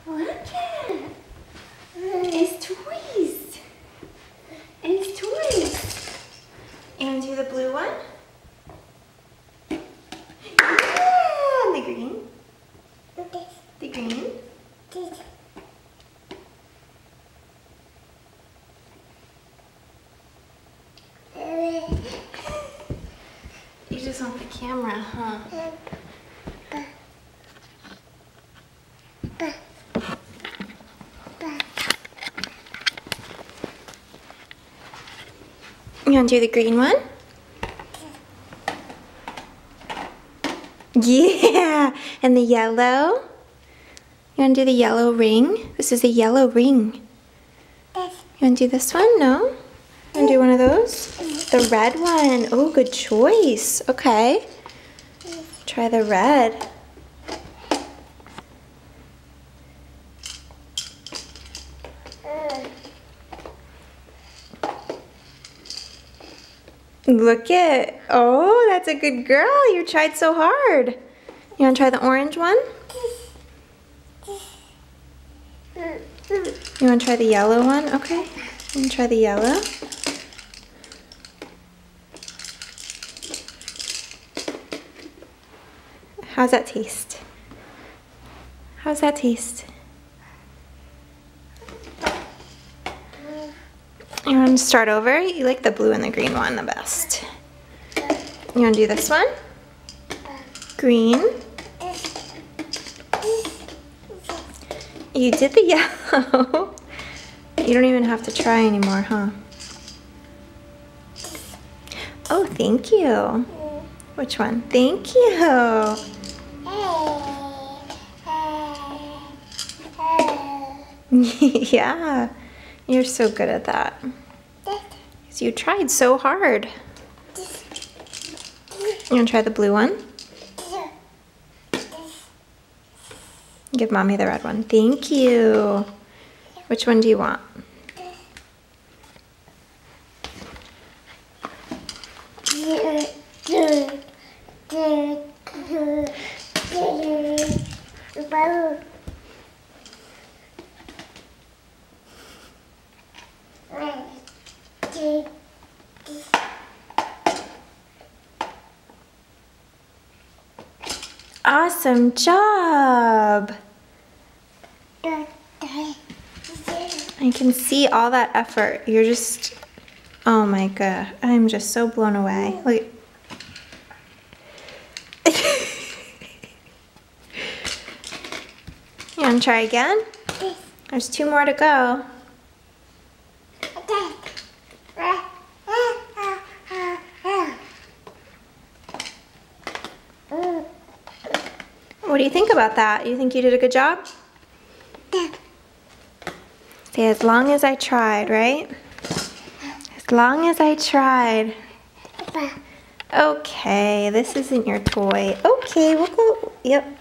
Look it. It's toys. It's toys. And do the blue one. Yeah, and the green. The green. You just want the camera, huh? You want to do the green one? Yeah, and the yellow. You want to do the yellow ring? This is a yellow ring. You want to do this one? No? You want to do one of those? The red one. Oh, good choice. Okay. Try the red. Look it. Oh, that's a good girl. You tried so hard. You want to try the orange one? You want to try the yellow one? Okay. You want to try the yellow? How's that taste? How's that taste? You want to start over? You like the blue and the green one the best. You want to do this one? Green. You did the yellow. You don't even have to try anymore, huh? Oh, thank you. Which one? Thank you. Yeah, you're so good at that. Because you tried so hard. You want to try the blue one? Give Mommy the red one. Thank you. Which one do you want? Awesome job! I can see all that effort. You're just, oh my god, I'm just so blown away. Look. You want to try again? There's 2 more to go. What do you think about that? You think you did a good job? Say, as long as I tried, right? As long as I tried. Okay, this isn't your toy. Okay, we'll go. Yep.